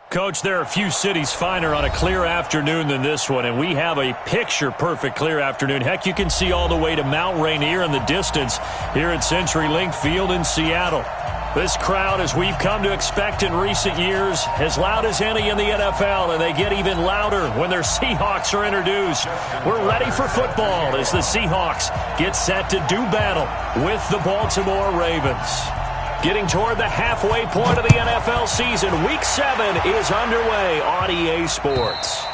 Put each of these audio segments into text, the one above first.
Coach, there are a few cities finer on a clear afternoon than this one, and we have a picture-perfect clear afternoon. Heck, you can see all the way to Mount Rainier in the distance here at CenturyLink Field in Seattle. This crowd, as we've come to expect in recent years, as loud as any in the NFL, and they get even louder when their Seahawks are introduced. We're ready for football as the Seahawks get set to do battle with the Baltimore Ravens. Getting toward the halfway point of the NFL season, Week 7 is underway on EA Sports.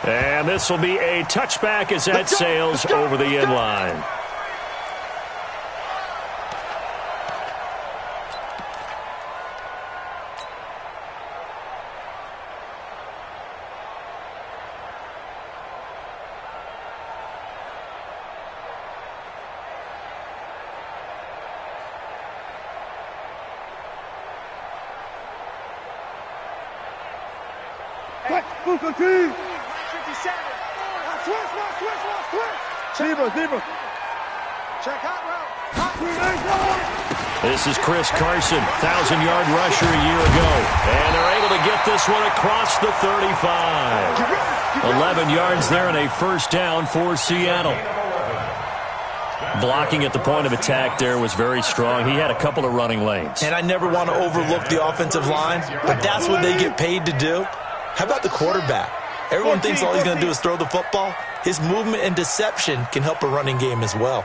And this will be a touchback as that sails over the end line. This is Chris Carson, 1,000-yard rusher a year ago. And they're able to get this one across the 35. 11 yards there and a first down for Seattle. Blocking at the point of attack there was very strong. He had a couple of running lanes. And I never want to overlook the offensive line, but that's what they get paid to do. How about the quarterback? Everyone thinks all he's going to do is throw the football. His movement and deception can help a running game as well.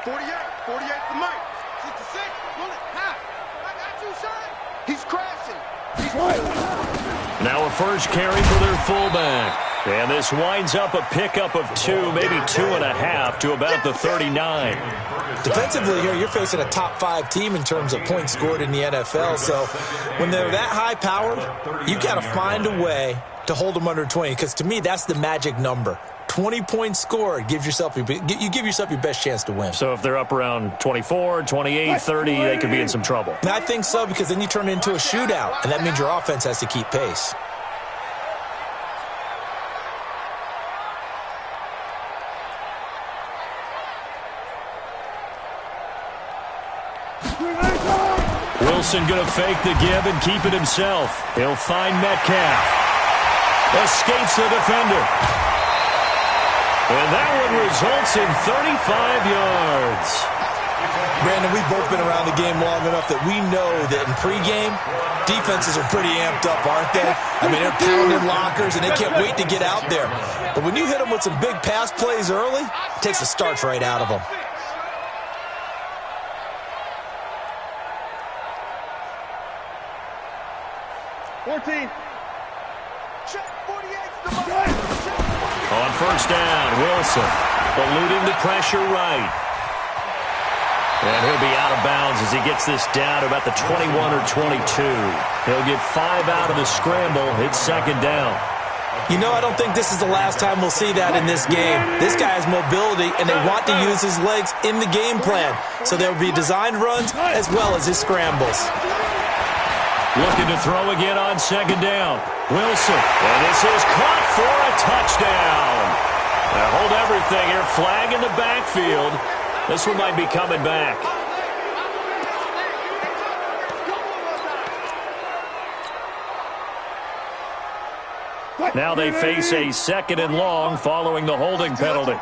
48 for Mike. 66, bullet, half. I got you, son. He's crashing. He's now a first carry for their fullback. And this winds up a pickup of 2, maybe 2.5 to about the 39. Defensively here, you're facing a top-5 team in terms of points scored in the NFL. So when they're that high-powered, you've got to find a way to hold them under 20. Because to me, that's the magic number. 20 points scored gives yourself you give yourself your best chance to win. So if they're up around 24, 28, 30, they could be in some trouble. And I think so, because then you turn it into a shootout, and that means your offense has to keep pace. Wilson going to fake the give and keep it himself. He'll find Metcalf. Escapes the defender. And that one results in 35 yards. Brandon, we've both been around the game long enough that we know that in pregame, defenses are pretty amped up, aren't they? I mean, they're pounding lockers, and they can't wait to get out there. But when you hit them with some big pass plays early, it takes the starch right out of them. On first down, Wilson eluding the pressure right. And he'll be out of bounds as he gets this down to about the 21 or 22. He'll get 5 out of the scramble. It's second down. You know, I don't think this is the last time we'll see that in this game. This guy has mobility, and they want to use his legs in the game plan. So there will be designed runs as well as his scrambles. Looking to throw again on second down. Wilson. And this is caught for a touchdown. Now hold everything here. Flag in the backfield. This one might be coming back. Now they face a second and long following the holding penalty.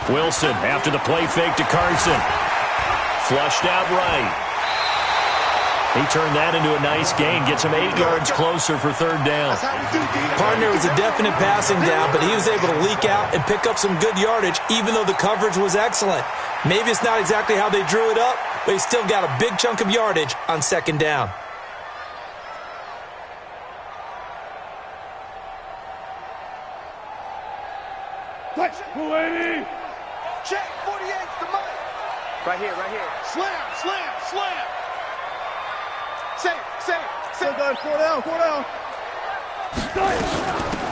Wilson after the play fake to Carson. Flushed out right. He turned that into a nice gain. Gets him 8 yards closer for third down. Partner was a definite passing down, but he was able to leak out and pick up some good yardage, even though the coverage was excellent. Maybe it's not exactly how they drew it up, but he still got a big chunk of yardage on second down. Check, 48's the money. Right here. Slam. Save. Four down.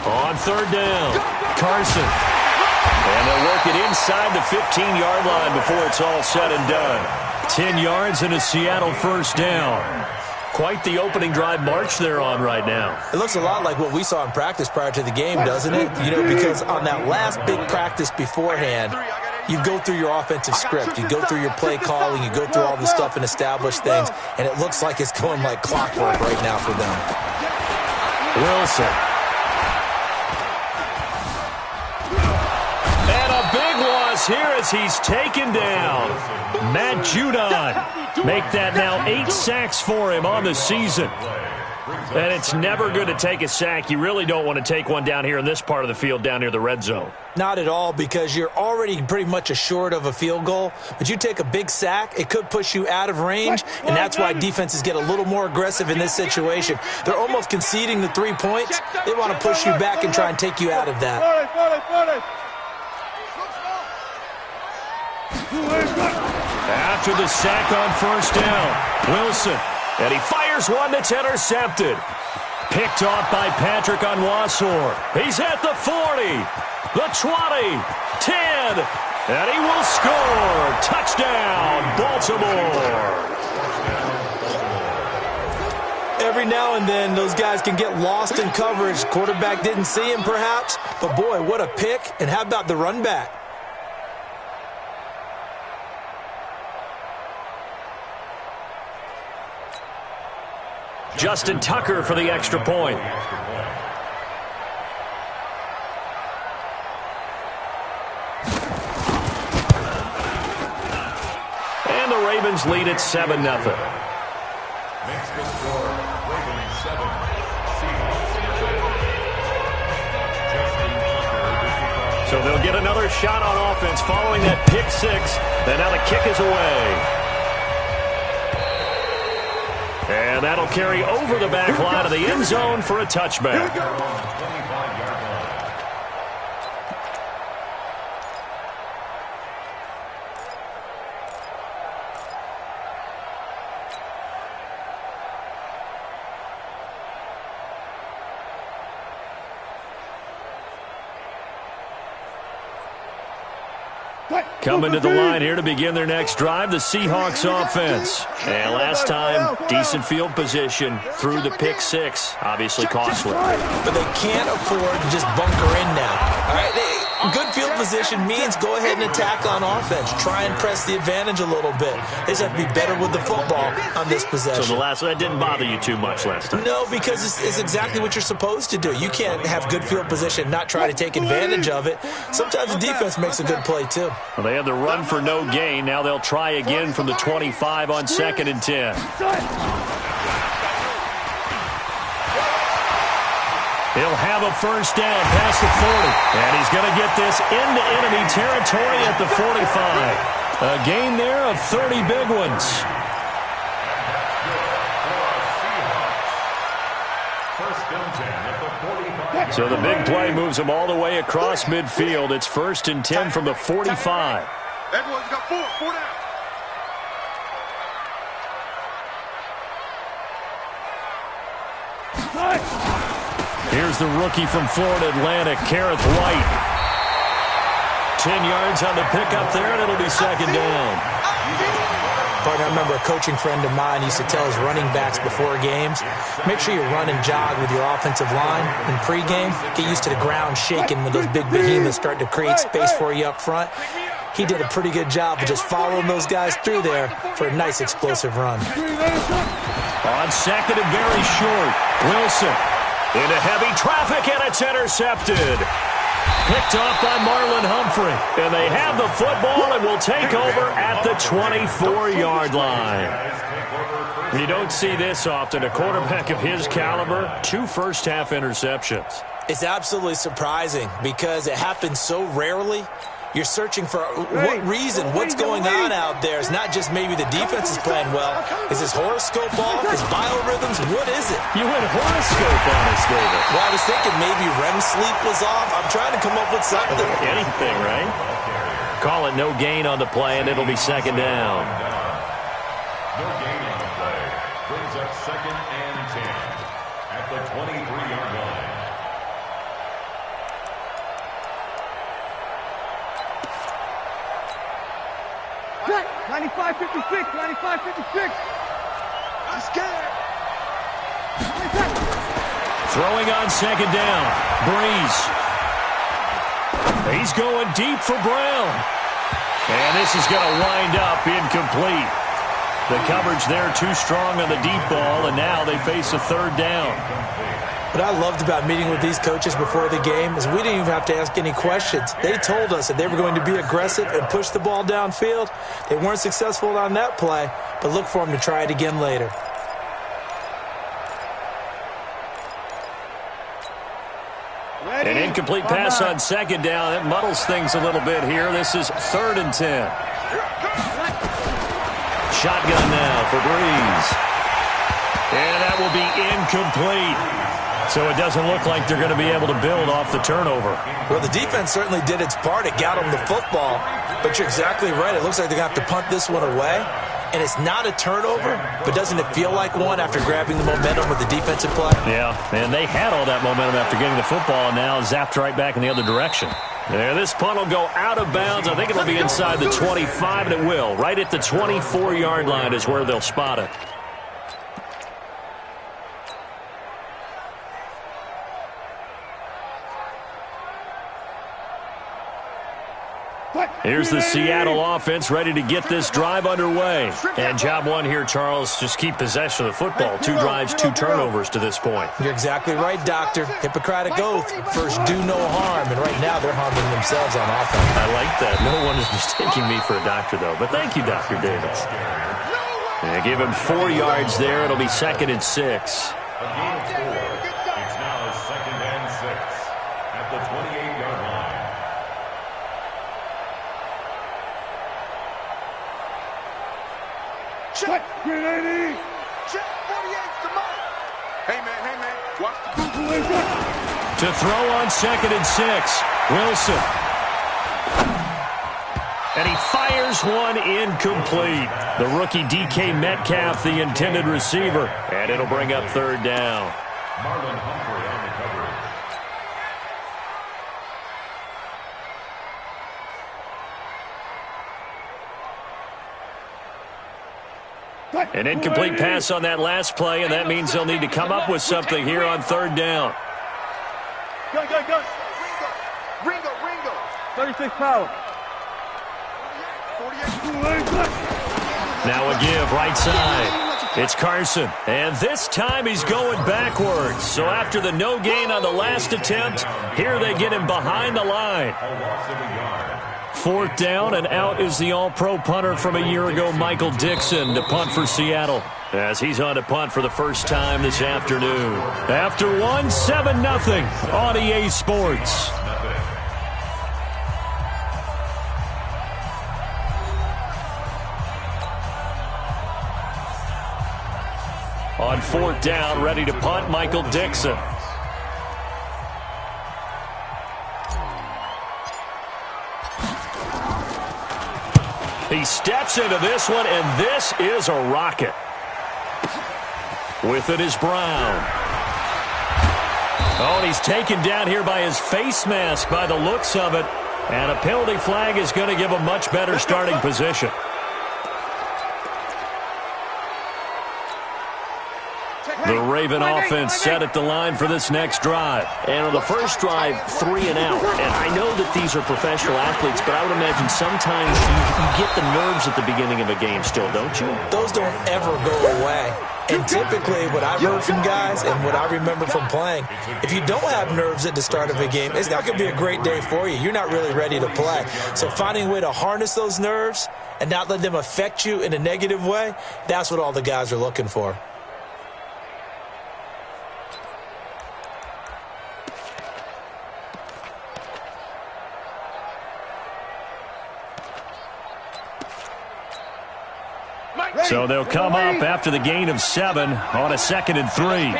On third down, Carson. And they'll work it inside the 15-yard line before it's all said and done. 10 yards and a Seattle first down. Quite the opening drive march they're on right now. It looks a lot like what we saw in practice prior to the game, doesn't it? You know, because on that last big practice beforehand, You go through your offensive script. You go through your play calling. You go through all the stuff and establish things, and it looks like it's going like clockwork right now for them. Wilson. And a big loss here as he's taken down. Matt Judon. Make that now 8 sacks for him on the season. And it's never good to take a sack. You really don't want to take one down here in this part of the field down near the red zone. Not at all, because you're already pretty much assured of a field goal. But you take a big sack, it could push you out of range, and that's why defenses get a little more aggressive in this situation. They're almost conceding the 3 points. They want to push you back and try and take you out of that. After the sack on first down, Wilson. And he fires one that's intercepted. Picked off by Patrick Onwuasor. He's at the 40, the 20, 10, and he will score. Touchdown, Baltimore. Every now and then, those guys can get lost in coverage. Quarterback didn't see him, perhaps. But, boy, what a pick. And how about the run back? Justin Tucker for the extra point. And the Ravens lead at 7-0. So they'll get another shot on offense following that pick six. And now the kick is away. And that'll carry over the back line of the end zone for a touchback. Coming to the line here to begin their next drive, the Seahawks offense. And last time, decent field position through the pick six. Obviously costly. But they can't afford to just bunker in now. All right, good field position means go ahead and attack on offense. Try and press the advantage a little bit. They just have to be better with the football on this possession. So that didn't bother you too much last time? No, because it's exactly what you're supposed to do. You can't have good field position and not try to take advantage of it. Sometimes the defense makes a good play, too. Well, they had the run for no gain. Now they'll try again from the 25 on 2nd and 10. He'll have a first down past the 40. And he's going to get this into enemy territory at the 45. A gain there of 30 big ones. So the big play moves them all the way across midfield. It's 1st and 10 from the 45. Everyone's got four down. Here's the rookie from Florida Atlantic, Kareth White. 10 yards on the pickup there, and it'll be 2nd down. Partner, I remember a coaching friend of mine used to tell his running backs before games, make sure you run and jog with your offensive line in pregame. Get used to the ground shaking when those big behemoths start to create space for you up front. He did a pretty good job of just following those guys through there for a nice explosive run. On 2nd and very short, Wilson into heavy traffic, and it's intercepted. Picked off by Marlon Humphrey. And they have the football and will take over at the 24-yard line. You don't see this often. A quarterback of his caliber, 2 first-half interceptions. It's absolutely surprising because it happens so rarely. You're searching for what reason, what's going on out there. It's not just maybe the defense is playing well. Is his horoscope off? His biorhythms? What is it? You went horoscope on us, David. Well, I was thinking maybe REM sleep was off. I'm trying to come up with something. Anything, right? Call it no gain on the play, and it'll be 2nd down. No gain on the play. Brings up 2nd and 10 at the 23-yard line. 95-56, 95-56. I'm scared. Throwing on 2nd down. Breeze. He's going deep for Brown. And this is going to wind up incomplete. The coverage there too strong on the deep ball, and now they face a third down. What I loved about meeting with these coaches before the game is we didn't even have to ask any questions. They told us that they were going to be aggressive and push the ball downfield. They weren't successful on that play, but look for them to try it again later. An incomplete pass on second down. It muddles things a little bit here. This is 3rd and 10. Shotgun now for Breeze. And that will be incomplete. So it doesn't look like they're going to be able to build off the turnover. Well, the defense certainly did its part. It got them the football. But you're exactly right. It looks like they're going to have to punt this one away. And it's not a turnover, but doesn't it feel like one after grabbing the momentum with the defensive play? Yeah, and they had all that momentum after getting the football, and now zapped right back in the other direction. There, this punt will go out of bounds. I think it'll be inside the 25, and it will. Right at the 24-yard line is where they'll spot it. Here's the Seattle offense ready to get this drive underway. And job one here, Charles, just keep possession of the football. 2 drives, 2 turnovers to this point. You're exactly right, Doctor. Hippocratic oath. First, do no harm. And right now, they're harming themselves on offense. I like that. No one is mistaking me for a doctor, though. But thank you, Dr. Davis. They give him 4 yards there. It'll be 2nd and 6. A gain of 4. It's now 2nd and 6 at the 28-yard line. Check. Grenade. Check. 48's the mark. Hey, man. Watch the To throw on 2nd and 6. Wilson. And he fires one incomplete. The rookie DK Metcalf, the intended receiver. And it'll bring up 3rd down. Marlon Humphrey on the coverage. An incomplete pass on that last play, and that means they'll need to come up with something here on 3rd down. Go. Ringo. 36 power. 48. Now a give, right side. It's Carson, and this time he's going backwards. So after the no gain on the last attempt, here they get him behind the line. A loss of a yard. 4th down, and out is the all-pro punter from a year ago, Michael Dixon, to punt for Seattle, as he's on to punt for the first time this afternoon. After one, 7-0 on EA Sports. On 4th down, ready to punt, Michael Dixon. He steps into this one, and this is a rocket. With it is Brown. Oh, and he's taken down here by his face mask by the looks of it. And a penalty flag is going to give a much better starting position. The Raven offense set at the line for this next drive. And on the first drive, 3 and out. And I know that these are professional athletes, but I would imagine sometimes you get the nerves at the beginning of a game still, don't you? Those don't ever go away. And typically, what I've heard from guys and what I remember from playing, if you don't have nerves at the start of a game, it's not going to be a great day for you. You're not really ready to play. So finding a way to harness those nerves and not let them affect you in a negative way, that's what all the guys are looking for. So they'll come up after the gain of 7 on a 2nd and 3.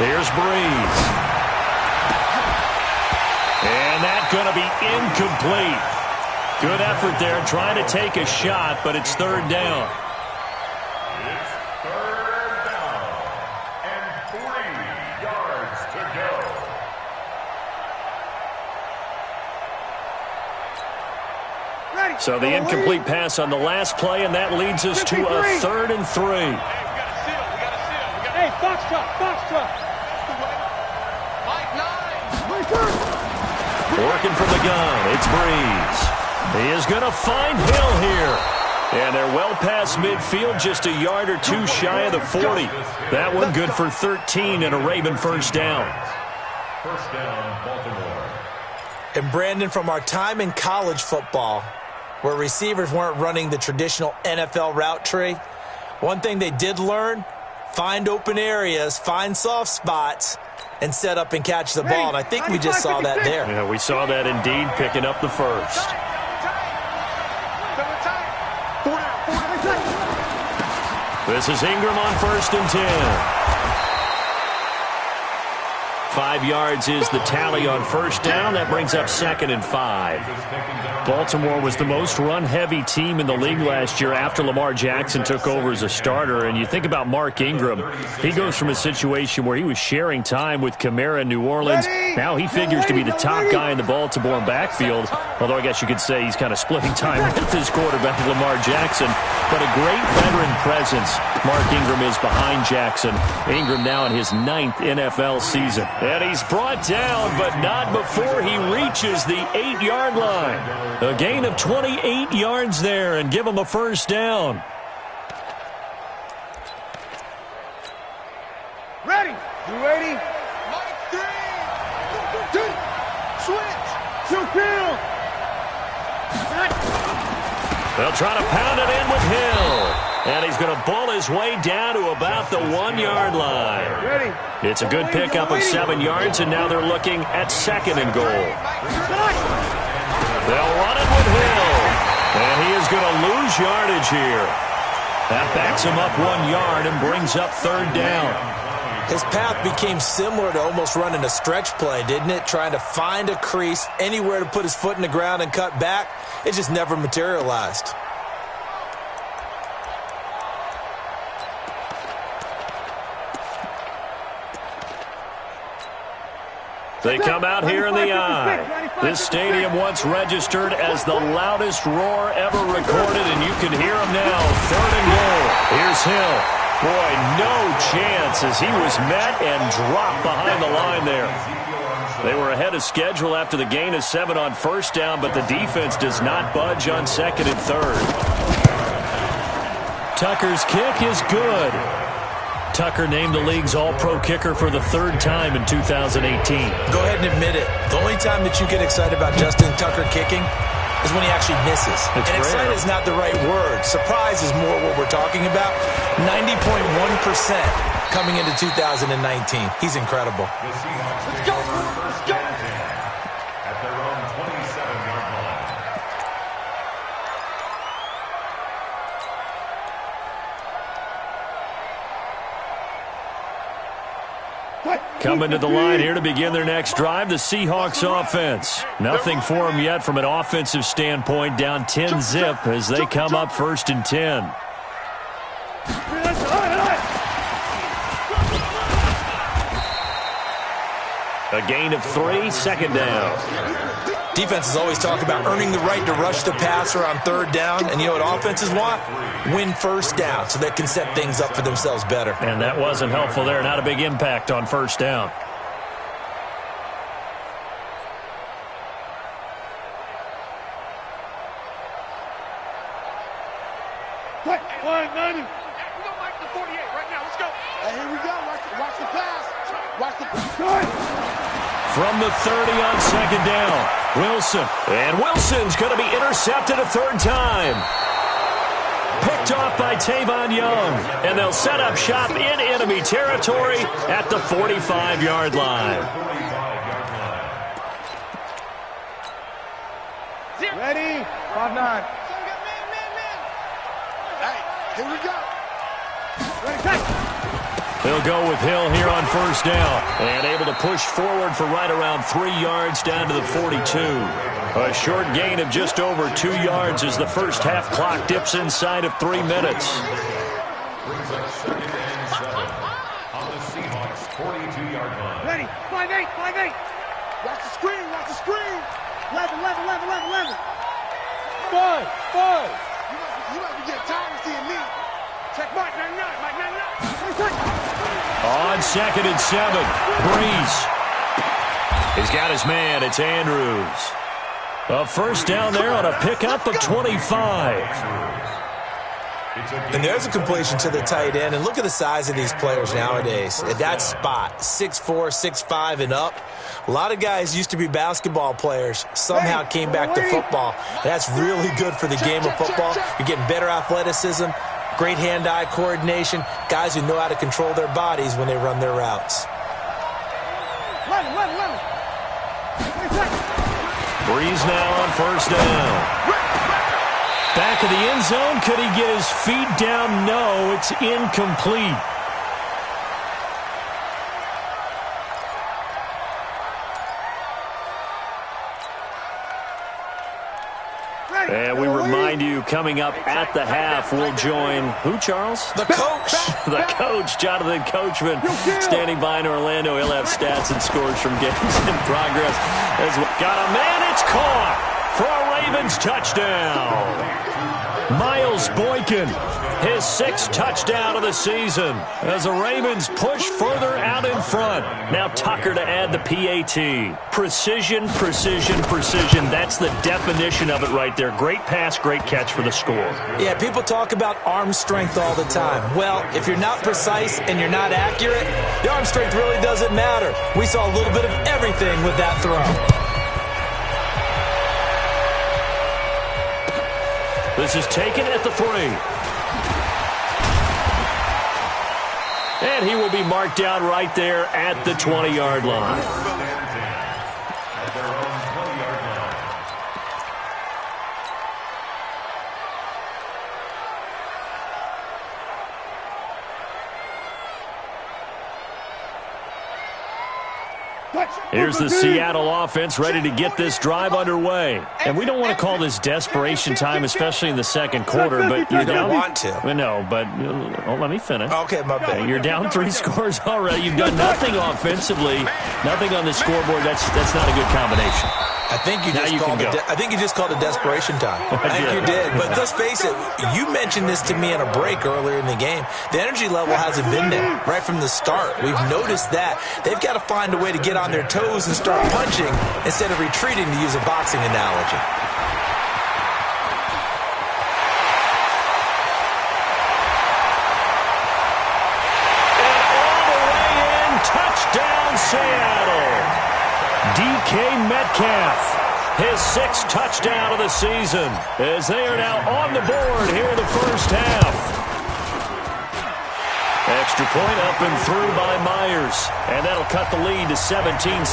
Here's Breeze. And that's going to be incomplete. Good effort there trying to take a shot, but it's 3rd down. It's 3rd down and 3 yards to go. So the incomplete pass on the last play, and that leads us to a 3rd and 3. Hey, box truck. Working from the gun, it's Breeze. He is going to find Hill here. And they're well past midfield, just a yard or two shy of the 40. That one good for 13 and a Raven first down. First down, Baltimore. And Brandon, from our time in college football, where receivers weren't running the traditional NFL route tree, one thing they did learn, find open areas, find soft spots, and set up and catch the ball. And I think we just saw that there. Yeah, we saw that indeed, picking up the first. This is Ingram on 1st and 10. 5 yards is the tally on first down. That brings up 2nd and 5. Baltimore was the most run-heavy team in the league last year after Lamar Jackson took over as a starter. And you think about Mark Ingram. He goes from a situation where he was sharing time with Kamara in New Orleans. Now he figures to be the top guy in the Baltimore backfield. Although I guess you could say he's kind of splitting time with his quarterback, Lamar Jackson. But a great veteran presence. Mark Ingram is behind Jackson. Ingram now in his 9th NFL season. And he's brought down, but not before he reaches the 8-yard line. A gain of 28 yards there, and give him a first down. Ready? You ready? Mike 3. 2. Switch. 2 field. They'll try to pound it in with Hill. And he's going to bull his way down to about the 1-yard line. Ready? It's a good pickup of 7 yards, and now they're looking at 2nd and goal. They'll run it with Hill. And he is going to lose yardage here. That backs him up 1 yard and brings up 3rd down. His path became similar to almost running a stretch play, didn't it? Trying to find a crease, anywhere to put his foot in the ground and cut back. It just never materialized. They come out here in the eye. This stadium once registered as the loudest roar ever recorded, and you can hear him now. 3rd and goal. Here's Hill. Boy, no chance as he was met and dropped behind the line there. They were ahead of schedule after the gain of 7 on first down, but the defense does not budge on 2nd and 3rd. Tucker's kick is good. Tucker named the league's all-pro kicker for the 3rd time in 2018. Go ahead and admit it. The only time that you get excited about Justin Tucker kicking is when he actually misses. And excited is not the right word. Surprise is more what we're talking about. 90.1% coming into 2019. He's incredible. Let's go. Let's go. At their own 27-yard line. Coming to the line here to begin their next drive, the Seahawks offense. Nothing for them yet from an offensive standpoint, down 10-zip as they come up 1st and 10. A gain of 3, 2nd down. Defenses always talk about earning the right to rush the passer on 3rd down. And you know what offenses want? Win first down so they can set things up for themselves better. And that wasn't helpful there. Not a big impact on first down. Quick. 190. We're going back to 48 right now. Let's go. Here we go. Watch the pass. Watch the pass. From the 30 on 2nd down, Wilson. And Wilson's going to be intercepted a 3rd time. Picked off by Tavon Young. And they'll set up shop in enemy territory at the 45-yard line. Ready? 5-9. Hey, here we go. Ready, take. They'll go with Hill here on 1st down. And able to push forward for right around 3 yards down to the 42. A short gain of just over 2 yards as the first half clock dips inside of 3 minutes. Brings up 2nd and 7 on the Seahawks' 42-yard line. Ready? 5-8, 5-8. Watch the screen, watch the screen. 11. 5. You might be getting tired of seeing me. Check Mike 99, Mike 99. On 2nd and 7, Breeze. He's got his man. It's Andrews. A first down there on a pickup of 25. And there's a completion to the tight end. And look at the size of these players nowadays. At that spot, 6'4", 6'5", and up. A lot of guys used to be basketball players, somehow came back to football. That's really good for the game of football. You're getting better athleticism, great hand-eye coordination, guys who know how to control their bodies when they run their routes. Breeze now on first down. Back of the end zone. Could he get his feet down? No, it's incomplete. And we remind you, coming up at the half, we'll join who, Charles? The coach. The coach, Jonathan Coachman, standing by in Orlando. He'll have stats and scores from games in progress. Got a man, it's caught for a Ravens touchdown. Miles Boykin, his 6th touchdown of the season as the Ravens push further out in front. Now Tucker to add the PAT. Precision, precision, precision. That's the definition of it right there. Great pass, great catch for the score. Yeah, people talk about arm strength all the time. Well, if you're not precise and you're not accurate, the arm strength really doesn't matter. We saw a little bit of everything with that throw. This is taken at the 3. And he will be marked down right there at the 20-yard line. At their own 20-yard line. Here's the Seattle offense ready to get this drive underway. And we don't want to call this desperation time, especially in the second quarter. But you're down. You don't want to. No, but let me finish. Okay, my bad. You're down 3 scores already. You've done nothing offensively, nothing on the scoreboard. That's not a good combination. I think you just called it desperation time. I think you did. But let's face it, you mentioned this to me in a break earlier in the game. The energy level hasn't been there right from the start. We've noticed that. They've got to find a way to get on their toes and start punching instead of retreating, to use a boxing analogy. And all the way in, touchdown Seattle. DK Metcalf, his 6th touchdown of the season, as they are now on the board here in the first half. Extra point up and through by Myers, and that'll cut the lead to 17-7.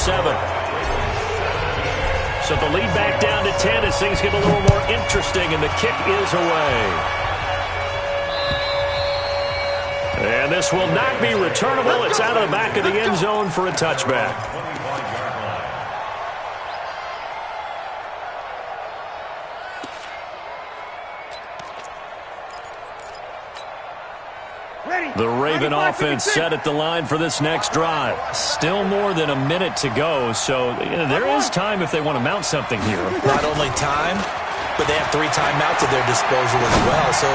So the lead back down to 10 as things get a little more interesting, and the kick is away. And this will not be returnable. It's out of the back of the end zone for a touchback. The Raven offense set at the line for this next drive. Still more than a minute to go, so there is time if they want to mount something here. Not only time, but they have 3 timeouts at their disposal as well, so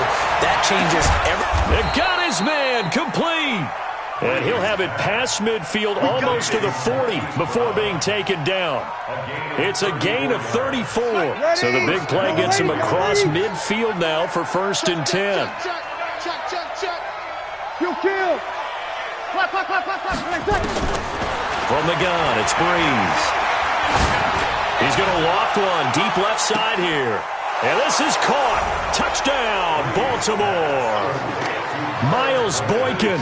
that changes everything. They got his man complete. And he'll have it past midfield almost to the 40 before being taken down. It's a gain of 34. So the big play gets him across midfield now for 1st and 10. Kill. From the gun, it's Breeze. He's going to loft one deep left side here. And this is caught. Touchdown, Baltimore. Miles Boykin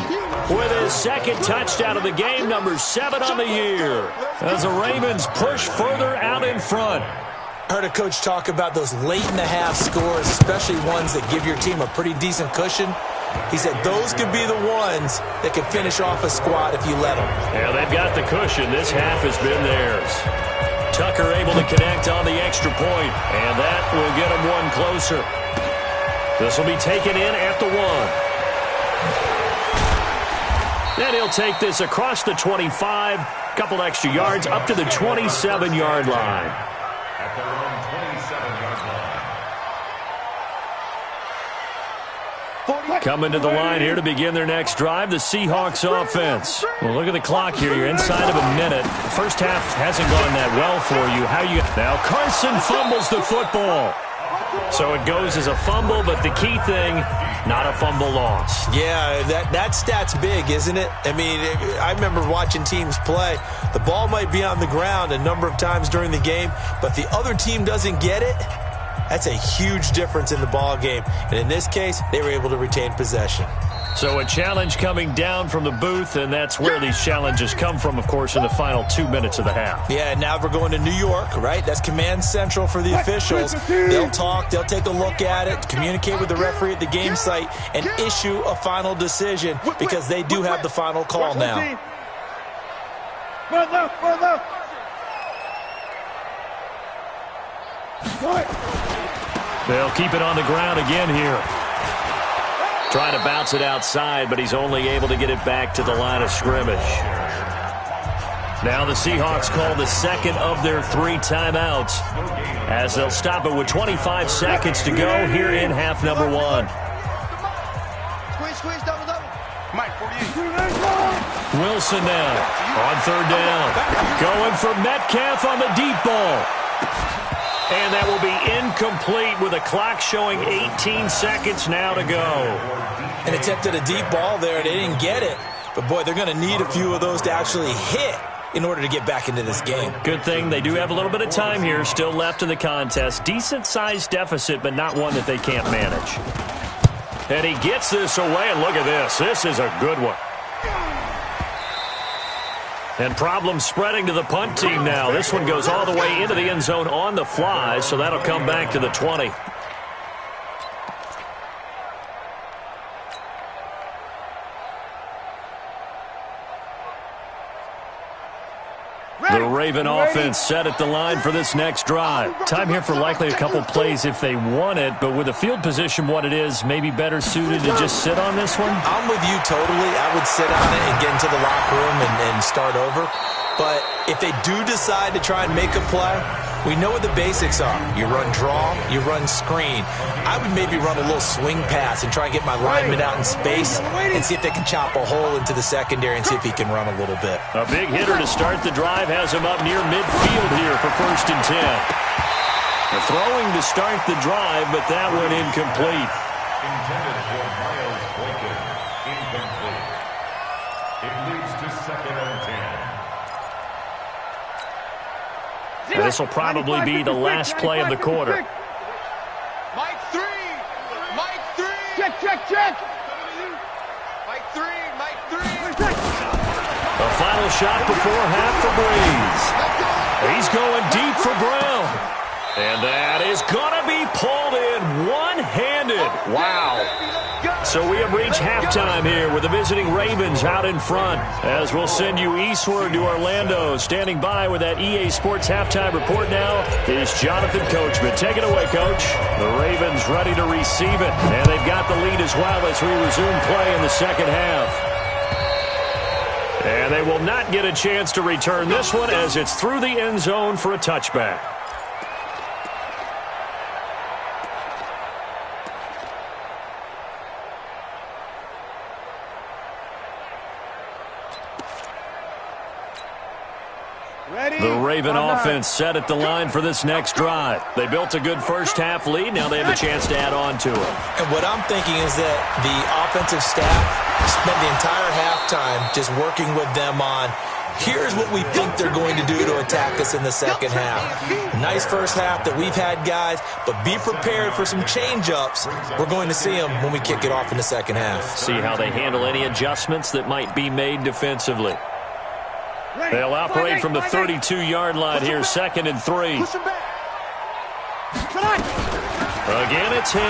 with his 2nd touchdown of the game, number 7 on the year, as the Ravens push further out in front. Heard a coach talk about those late-in-the-half scores, especially ones that give your team a pretty decent cushion. He said those could be the ones that could finish off a squad if you let them. Yeah, they've got the cushion. This half has been theirs. Tucker able to connect on the extra point, and that will get him one closer. This will be taken in at the 1. Then he'll take this across the 25, couple extra yards, up to the 27-yard line. At their own 27-yard line. Coming to the line here to begin their next drive, the Seahawks offense. Well, look at the clock here. You're inside of a minute. The first half hasn't gone that well for you. Now Carson fumbles the football. So it goes as a fumble, but the key thing, not a fumble loss. Yeah, that stat's big, isn't it? I mean, I remember watching teams play. The ball might be on the ground a number of times during the game, but the other team doesn't get it. That's a huge difference in the ball game. And in this case, they were able to retain possession. So a challenge coming down from the booth, and that's where these challenges come from, of course, in the final 2 minutes of the half. Yeah, now we're going to New York, right? That's command central for the officials. They'll talk, they'll take a look at it, communicate with the referee at the game site, and issue a final decision because they do have the final call now. They'll keep it on the ground again here. Trying to bounce it outside, but he's only able to get it back to the line of scrimmage. Now the Seahawks call the second of their 3 timeouts as they'll stop it with 25 seconds to go here in half number 1. Wilson now on 3rd down. Going for Metcalf on the deep ball. And that will be incomplete with a clock showing 18 seconds now to go. An attempt at a deep ball there. They didn't get it. But, boy, they're going to need a few of those to actually hit in order to get back into this game. Good thing they do have a little bit of time here still left in the contest. Decent-sized deficit, but not one that they can't manage. And he gets this away, and look at this. This is a good one. And problems spreading to the punt team now. This one goes all the way into the end zone on the fly, so that'll come back to the 20. The Raven offense set at the line for this next drive. Time here for likely a couple plays if they want it, but with the field position what it is, maybe better suited to just sit on this one? I'm with you totally. I would sit on it and get into the locker room and start over. But if they do decide to try and make a play, we know what the basics are. You run draw, you run screen. I would maybe run a little swing pass and try and get my lineman out in space and see if they can chop a hole into the secondary and see if he can run a little bit. A big hitter to start the drive has him up near midfield here for 1st and 10. The throwing to start the drive, but that one incomplete. Intended for Miles Boykin. Incomplete. It leads to 2nd and 10. This will probably be the last play of the quarter. Mike 3. Mike 3. Check. Mike 3. A final shot before half for Breeze. He's going deep for Brown. And that is going to be pulled in one-handed. Wow. So we have reached halftime here with the visiting Ravens out in front. As we'll send you eastward to Orlando. Standing by with that EA Sports halftime report now is Jonathan Coachman. Take it away, Coach. The Ravens ready to receive it. And they've got the lead as well as we resume play in the second half. And they will not get a chance to return this one as it's through the end zone for a touchback. The Raven offense set at the line for this next drive. They built a good first half lead. Now they have a chance to add on to it. And what I'm thinking is that the offensive staff spent the entire halftime just working with them on, here's what we think they're going to do to attack us in the second half. Nice first half that we've had, guys, but be prepared for some change-ups. We're going to see them when we kick it off in the second half. See how they handle any adjustments that might be made defensively. They'll operate from the 32-yard line here, 2nd and 3. Again, it's Hill.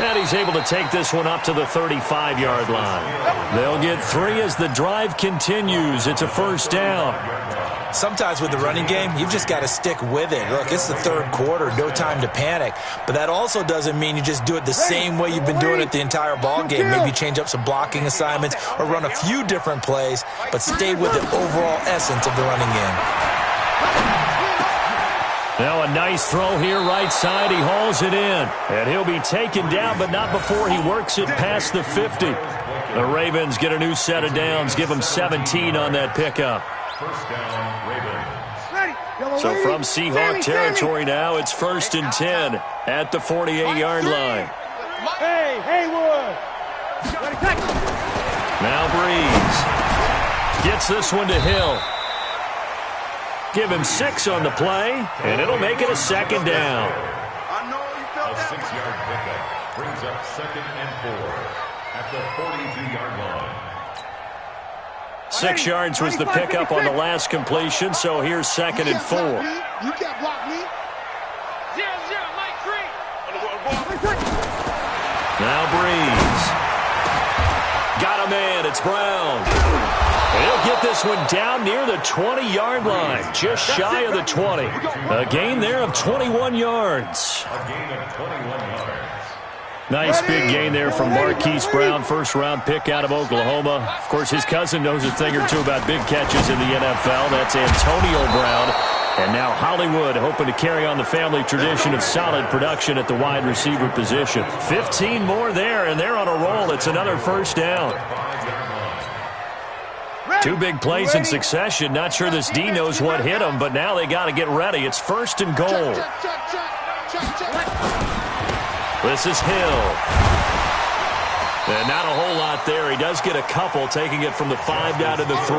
And he's able to take this one up to the 35-yard line. They'll get 3 as the drive continues. It's a 1st down. Sometimes with the running game, you've just got to stick with it. Look, it's the 3rd quarter, no time to panic. But that also doesn't mean you just do it the same way you've been doing it the entire ball game. Maybe change up some blocking assignments or run a few different plays, but stay with the overall essence of the running game. Now a nice throw here, right side. He hauls it in. And he'll be taken down, but not before he works it past the 50. The Ravens get a new set of downs. Give them 17 on that pickup. First down, Ravens. So from Seahawk territory now, it's 1st and 10 at the 48-yard line. Hey, Haywood. Now Breeze gets this one to Hill. Give him 6 on the play, and it'll make it a 2nd down. A 6-yard pickup brings up 2nd and 4 at the 42-yard line. 6 yards was the pickup on the last completion, so here's 2nd and 4. You can't block me. 0-0, Mike 3. Now Breeze. Got a man, it's Brown. And he'll get this one down near the 20-yard line, just shy of the 20. A gain there of 21 yards. A gain of 21 yards. Nice big gain there from Marquise Brown, first-round pick out of Oklahoma. Of course, his cousin knows a thing or two about big catches in the NFL. That's Antonio Brown. And now Hollywood hoping to carry on the family tradition of solid production at the wide receiver position. 15 more there, and they're on a roll. It's another 1st down. 2 big plays in succession. Not sure this D knows what hit him, but now they got to get ready. It's 1st and goal. This is Hill. And not a whole lot there. He does get a couple, taking it from the 5 down to the 3.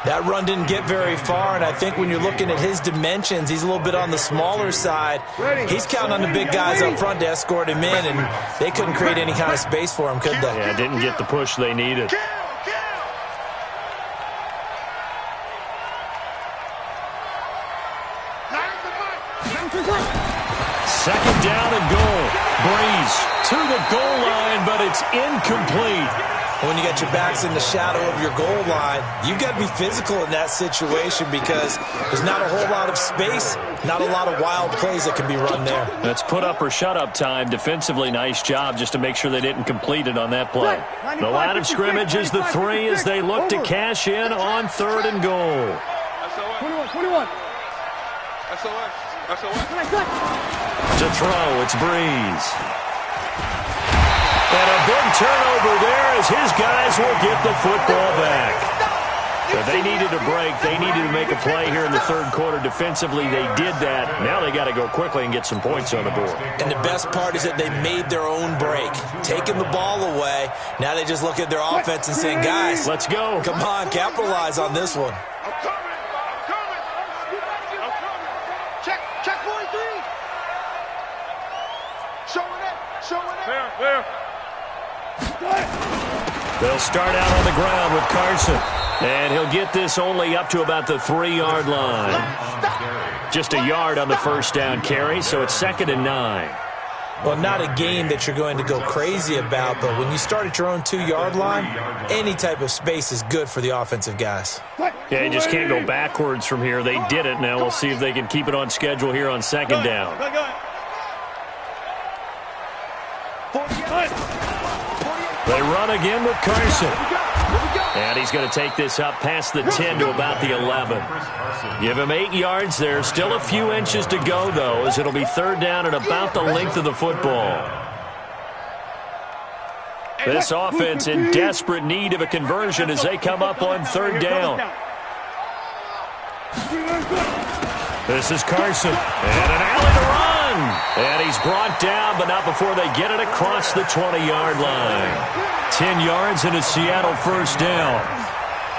That run didn't get very far, and I think when you're looking at his dimensions, he's a little bit on the smaller side. He's counting on the big guys up front to escort him in, and they couldn't create any kind of space for him, could they? Yeah, didn't get the push they needed. Second down and goal. Breeze to the goal line, but it's incomplete. When you got your backs in the shadow of your goal line, you've got to be physical in that situation because there's not a whole lot of space, not a lot of wild plays that can be run there. That's put up or shut up time. Defensively, nice job just to make sure they didn't complete it on that play. The line of scrimmage is the 3 as they look to cash in on 3rd and goal. 21. To throw, it's Breeze. And a big turnover there as his guys will get the football back. But they needed a break. They needed to make a play here in the 3rd quarter. Defensively, they did that. Now they got to go quickly and get some points on the board. And the best part is that they made their own break, taking the ball away. Now they just look at their offense and saying, guys, let's go. Come on, capitalize on this one. Check 43. Showing it. There. They'll start out on the ground with Carson. And he'll get this only up to about the 3-yard line. Just a yard on the 1st down carry, so it's 2nd and 9. Well, not a game that you're going to go crazy about, but when you start at your own 2-yard line, any type of space is good for the offensive guys. Yeah, you just can't go backwards from here. They did it. Now we'll see if they can keep it on schedule here on 2nd down. They run again with Carson. And he's going to take this up past the 10 to about the 11. Give him 8 yards there. Still a few inches to go, though, as it'll be 3rd down and about the length of the football. This offense in desperate need of a conversion as they come up on 3rd down. This is Carson. And an alley to run. And he's brought down, but not before they get it across the 20-yard line. 10 yards and a Seattle 1st down.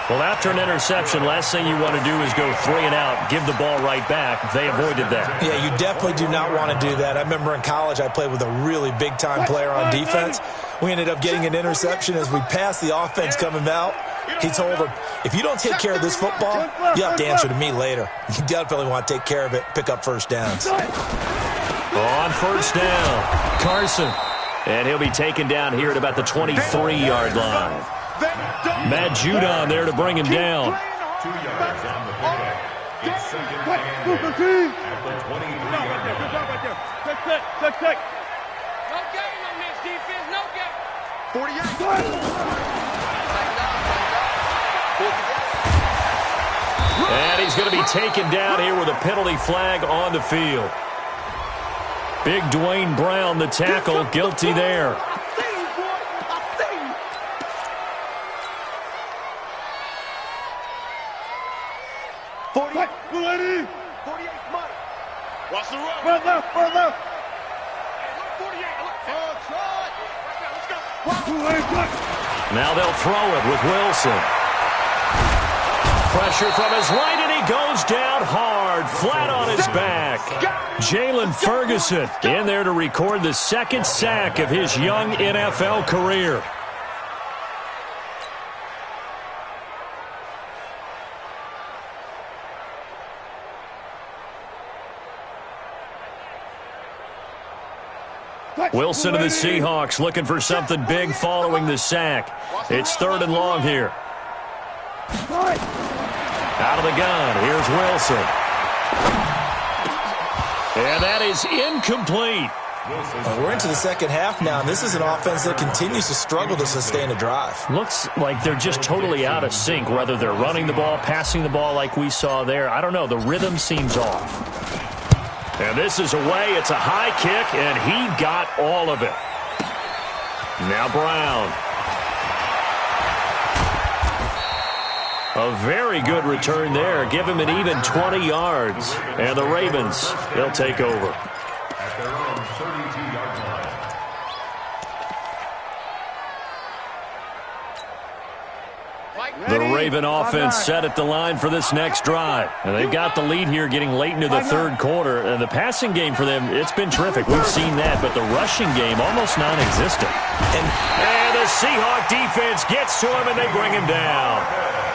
Well, after an interception, last thing you want to do is go 3 and out, give the ball right back. They avoided that. Yeah, you definitely do not want to do that. I remember in college I played with a really big-time player on defense. We ended up getting an interception as we passed the offense coming out. He told him, if you don't take care of this football, you have to answer to me later. You definitely want to take care of it, pick up 1st downs. On 1st down, Carson. And he'll be taken down here at about the 23-yard line. Matt Judon there to bring him down. 2 yards on the pickup. It's 2nd and 10 at the 23-yard line. Check. No game on this defense, no game. 48. And he's going to be taken down here with a penalty flag on the field. Big Dwayne Brown, the tackle, guilty there. Watch the run. Run left, run left. Now they'll throw it with Wilson. Pressure from his right, and he goes down hard, flat on his back. Jalen Ferguson in there to record the second sack of his young NFL career. Wilson and the Seahawks looking for something big following the sack. It's 3rd and long here. Out of the gun, here's Wilson. And that is incomplete. We're into the second half now, and this is an offense that continues to struggle to sustain a drive. Looks like they're just totally out of sync, whether they're running the ball, passing the ball like we saw there. I don't know. The rhythm seems off. And this is away. It's a high kick, and he got all of it. Now Brown. A very good return there. Give him an even 20 yards. And the Ravens, they'll take over. At their own 32-yard line. The Raven offense set at the line for this next drive. And they've got the lead here getting late into the third quarter. And the passing game for them, it's been terrific. We've seen that, but the rushing game almost non-existent. And the Seahawk defense gets to him, and they bring him down.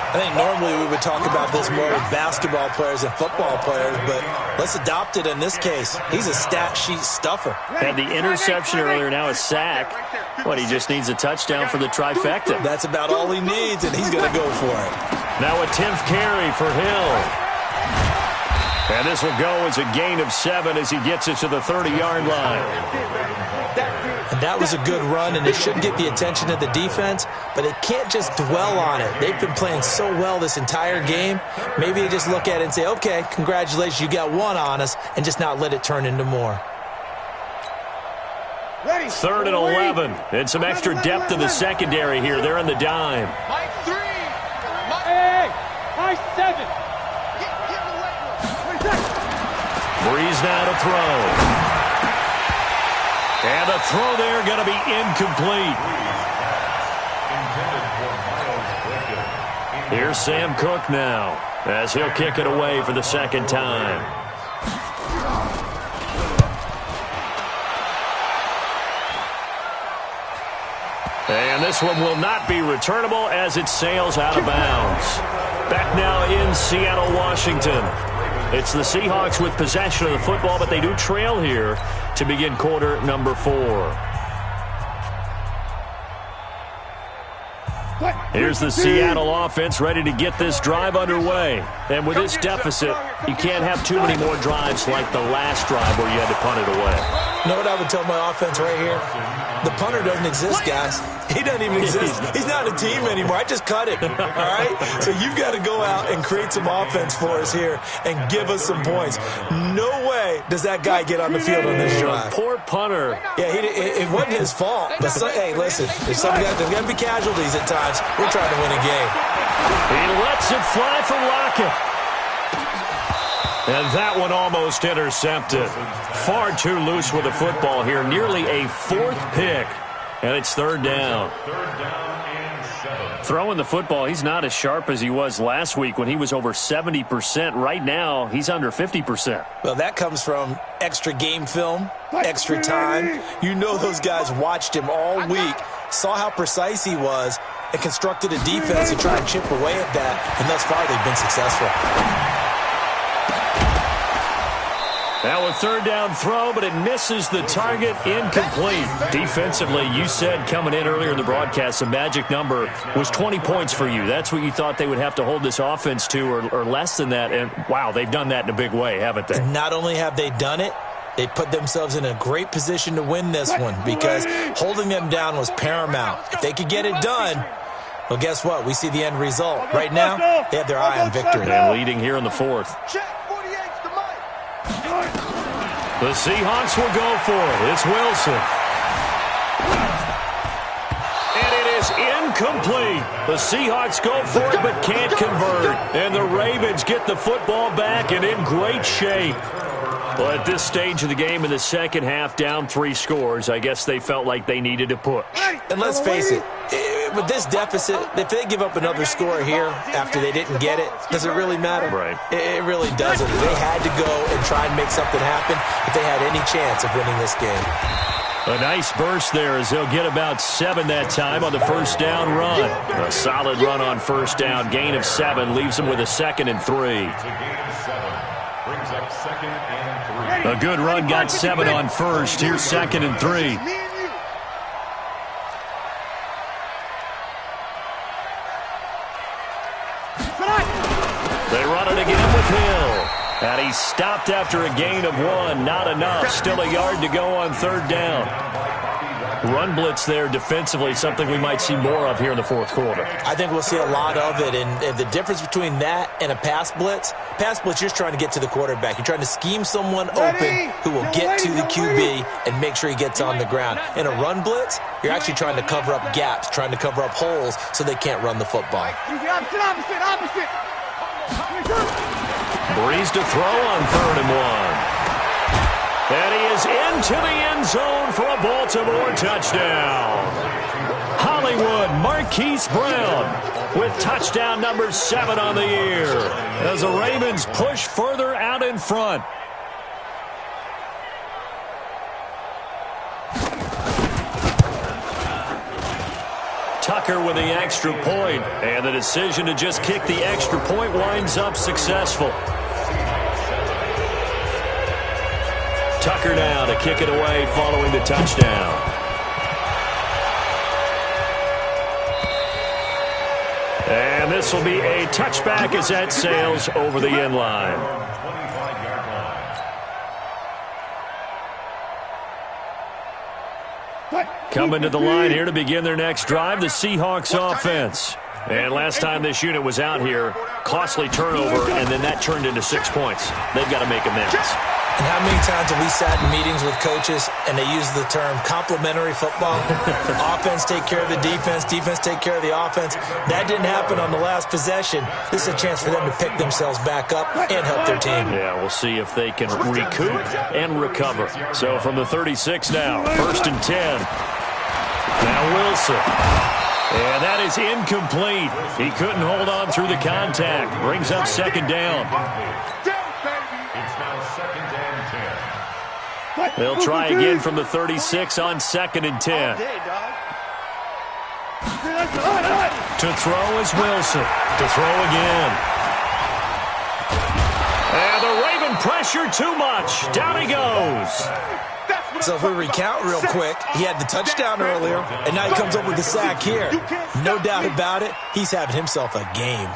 I think normally we would talk about this more with basketball players and football players, but let's adopt it in this case. He's a stat sheet stuffer. Had the interception earlier, now a sack. What, he just needs a touchdown for the trifecta. That's about all he needs, and he's going to go for it. Now a 10th carry for Hill. And this will go as a gain of 7 as he gets it to the 30-yard line. And that was a good run, and it should get the attention of the defense, but they can't just dwell on it. They've been playing so well this entire game. Maybe they just look at it and say, okay, congratulations, you got one on us, and just not let it turn into more. 3rd and 11. And some extra depth in the secondary here. They're in the dime. Mike 3. Hey, Mike 7. Breeze now to throw. And the throw there going to be incomplete. Here's Sam Cook now as he'll kick it away for the second time. And this one will not be returnable as it sails out of bounds. Back now in Seattle, Washington. It's the Seahawks with possession of the football, but they do trail here to begin quarter number 4. Here's the Seattle offense ready to get this drive underway. And with this deficit, you can't have too many more drives like the last drive where you had to punt it away. You know what I would tell my offense right here? The punter doesn't exist, guys. He doesn't even exist. He's not a team anymore. I just cut him, all right? So you've got to go out and create some offense for us here and give us some points. No way does that guy get on the field on this drive. Poor punter. Yeah, it wasn't his fault. But, hey, listen, there's got to be casualties at times. We're trying to win a game. He lets it fly for Lockett. And that one almost intercepted. Far too loose with the football here. Nearly a 4th pick. And it's 3rd down. 3rd down and 7. Throwing the football, he's not as sharp as he was last week when he was over 70%. Right now, he's under 50%. Well, that comes from extra game film, extra time. You know those guys watched him all week, saw how precise he was, and constructed a defense to try and chip away at that. And thus far, they've been successful. Now a 3rd down throw, but it misses the target, incomplete. Defensively, you said coming in earlier in the broadcast, the magic number was 20 points for you. That's what you thought they would have to hold this offense to or less than that. And, wow, they've done that in a big way, haven't they? And not only have they done it, they put themselves in a great position to win this one because holding them down was paramount. If they could get it done, Well, guess what? We see the end result. Right now, they have their eye on victory. And leading here in the fourth. Check 48's the mic. The Seahawks will go for it. It's Wilson. And it is incomplete. The Seahawks go for it but can't convert. And the Ravens get the football back and in great shape. Well, at this stage of the game in the second half, down 3 scores, I guess they felt like they needed to push. And let's face it, with this deficit, if they give up another score here after they didn't get it, does it really matter? Right. It really doesn't. They had to go and try and make something happen if they had any chance of winning this game. A nice burst there as they'll get about 7 that time on the first down run. A solid run on first down. Gain of 7 leaves them with a 2nd and 3. It's a gain of 7. Brings up 2nd and 3. A good run got 7 on first. Here's 2nd and 3. They run it again with Hill. And he stopped after a gain of 1. Not enough. Still a yard to go on third down. Run blitz there defensively, something we might see more of here in the fourth quarter. I think we'll see a lot of it. And the difference between that and a pass blitz, you're just trying to get to the quarterback. You're trying to scheme someone open who will get to the QB and make sure he gets on the ground. In a run blitz, you're actually trying to cover up gaps, trying to cover up holes so they can't run the football. Opposite. Breeze to throw on 3rd and 1. And he is into the end zone for a Baltimore touchdown. Hollywood Marquise Brown with touchdown number 7 on the year as the Ravens push further out in front. Tucker with the extra point, and the decision to just kick the extra point winds up successful. Tucker now to kick it away following the touchdown. And this will be a touchback as that sails over the end line. 25-yard line. Coming to the line here to begin their next drive, the Seahawks offense. And last time this unit was out here, costly turnover, and then that turned into 6 points. They've got to make amends. And how many times have we sat in meetings with coaches and they use the term complementary football? Offense take care of the defense, defense take care of the offense. That didn't happen on the last possession. This is a chance for them to pick themselves back up and help their team. Yeah, we'll see if they can recoup and recover. So from the 36 now, 1st and 10. Now Wilson. And that is incomplete. He couldn't hold on through the contact. Brings up 2nd down. It's now 2nd and 10. They'll try again from the 36 on 2nd and 10. To throw is Wilson. To throw again. And the Raven pressure too much. Down he goes. So if we recount real quick, he had the touchdown earlier, and now he comes up with the sack here. No doubt about it, he's having himself a game.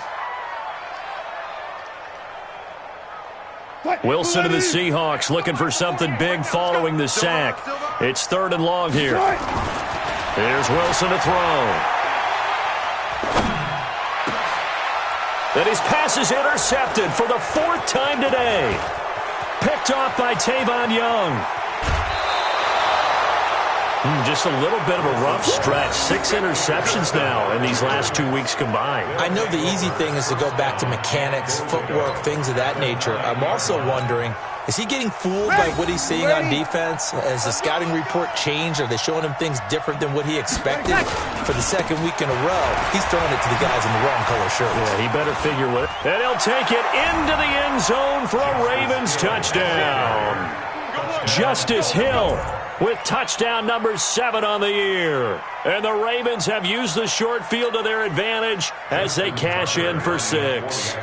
Wilson and the Seahawks looking for something big following the sack. It's 3rd and long here. Here's Wilson to throw. And his pass is intercepted for the 4th time today. Picked off by Tavon Young. Just a little bit of a rough stretch. 6 interceptions now in these last 2 weeks combined. I know the easy thing is to go back to mechanics, footwork, things of that nature. I'm also wondering, is he getting fooled by what he's seeing on defense? Has the scouting report changed? Are they showing him things different than what he expected? For the 2nd week in a row, he's throwing it to the guys in the wrong color shirts. Yeah, he better figure what. And he'll take it into the end zone for a Ravens touchdown. Justice Hill with touchdown number 7 on the year. And the Ravens have used the short field to their advantage as they cash in for 6.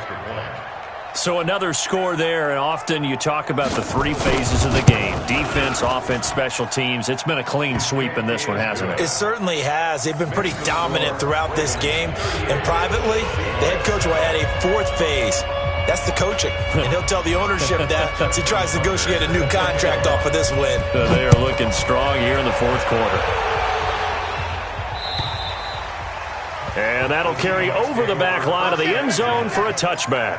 So another score there, and often you talk about the 3 phases of the game. Defense, offense, special teams. It's been a clean sweep in this one, hasn't it? It certainly has. They've been pretty dominant throughout this game. And privately, the head coach will add a 4th phase. That's the coaching. And he'll tell the ownership that as he tries to negotiate a new contract off of this win. They are looking strong here in the 4th quarter. And that'll carry over the back line of the end zone for a touchback.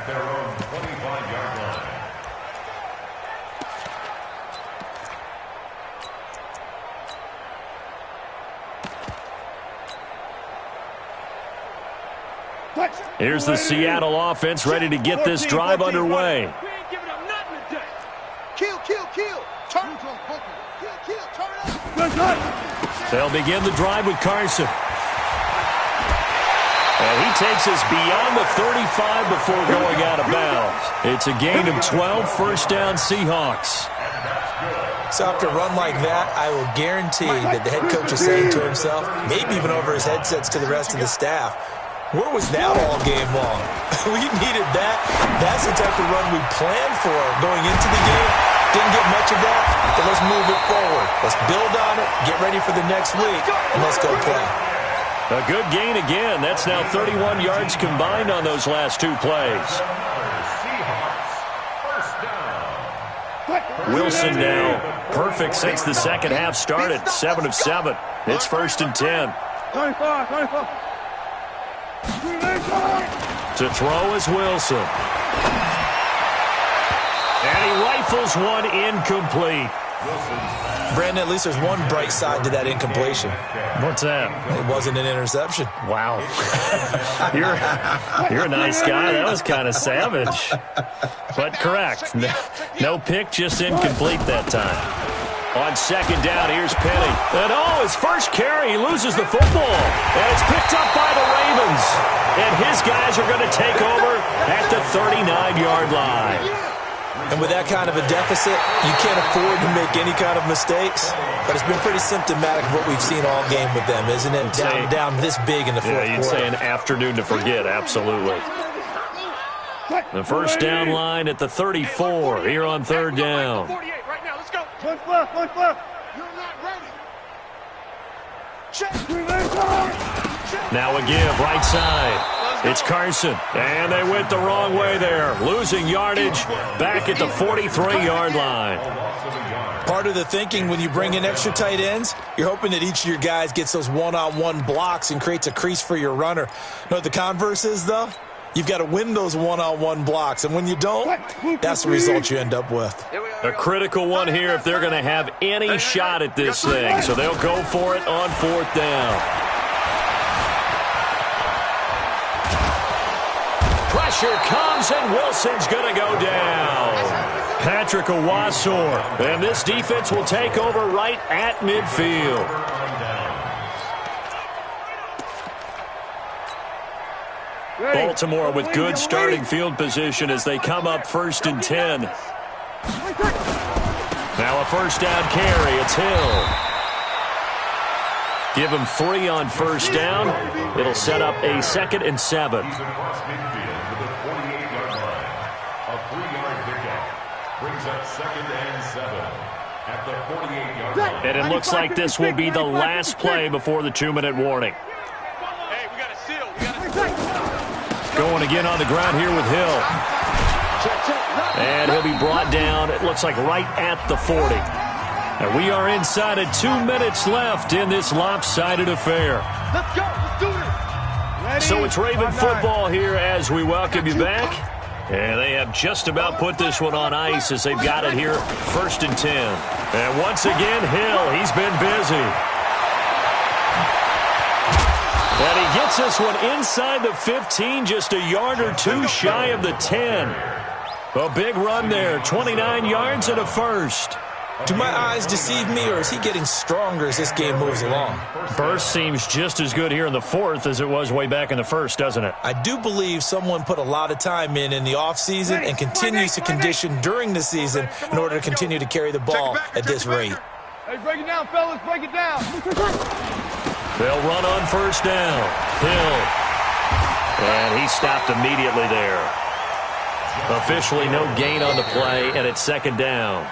Here's the Seattle offense ready to get this drive underway. We ain't giving up nothing today. Kill. Turn. Kill. Turn up. They'll begin the drive with Carson. And he takes us beyond the 35 before going out of bounds. It's a gain of 12, first down Seahawks. So after a run like that, I will guarantee that the head coach is saying to himself, maybe even over his headsets to the rest of the staff, where was that all game long? We needed that. That's the type of run we planned for going into the game. Didn't get much of that, but let's move it forward. Let's build on it, get ready for the next week, and let's go play. A good gain again. That's now 31 yards combined on those last two plays. Wilson now perfect since the second half started. 7 of 7. It's 1st and 10. 25. To throw is Wilson. And he rifles one incomplete. Brandon, at least there's one bright side to that incompletion. What's that? It wasn't an interception. Wow. You're a nice guy. That was kind of savage. But correct. No pick, just incomplete that time. On second down, here's Penny. And his first carry, he loses the football. And it's picked up by the Ravens. And his guys are going to take over at the 39-yard line. And with that kind of a deficit, you can't afford to make any kind of mistakes. But it's been pretty symptomatic of what we've seen all game with them, isn't it? Down this big in the fourth quarter. You'd say an afternoon to forget, absolutely. The first down line at the 34 here on third down. 48 right now. Let's go. One left. You're not ready. Now a give, right side. It's Carson, and they went the wrong way there. Losing yardage back at the 43-yard line. Part of the thinking when you bring in extra tight ends, you're hoping that each of your guys gets those one-on-one blocks and creates a crease for your runner. You know what the converse is, though? You've got to win those one-on-one blocks, and when you don't, that's the result you end up with. A critical one here if they're going to have any shot at this thing, so they'll go for it on fourth down. Pressure comes, and Wilson's going to go down. Patrick Owasor, and this defense will take over right at midfield. Baltimore with good starting field position as they come up 1st and 10. Now a first down carry. It's Hill. Give him 3 on first down. It'll set up a 2nd and 7. And it looks like this will be the last play before the 2-minute warning. Hey, we got a seal. Going again on the ground here with Hill. And he'll be brought down, it looks like right at the 40. And we are inside of 2 minutes left in this lopsided affair. Let's go. Let's do this. So it's Raven football here as we welcome you back. And they have just about put this one on ice as they've got it here 1st and 10. And once again, Hill, he's been busy. And he gets this one inside the 15, just a yard or two shy of the 10. A big run there, 29 yards and a first. Do my eyes deceive me, or is he getting stronger as this game moves along? Burst seems just as good here in the fourth as it was way back in the first, doesn't it? I do believe someone put a lot of time in the offseason and continues to condition during the season in order to continue to carry the ball at this rate. Hey, break it down, fellas. Break it down. They'll run on first down. Hill. And he stopped immediately there. Officially no gain on the play, and it's 2nd down.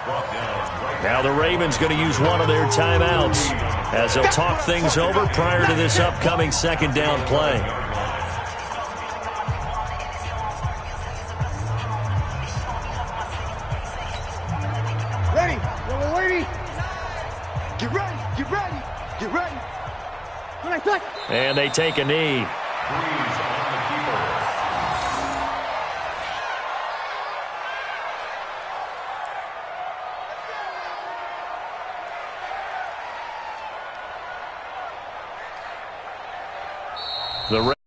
Now the Ravens going to use one of their timeouts as they'll talk things over prior to this upcoming 2nd down play. Ready. We're waiting. Get ready. Get ready. Get ready. And they take a knee. Freeze on the keeper. The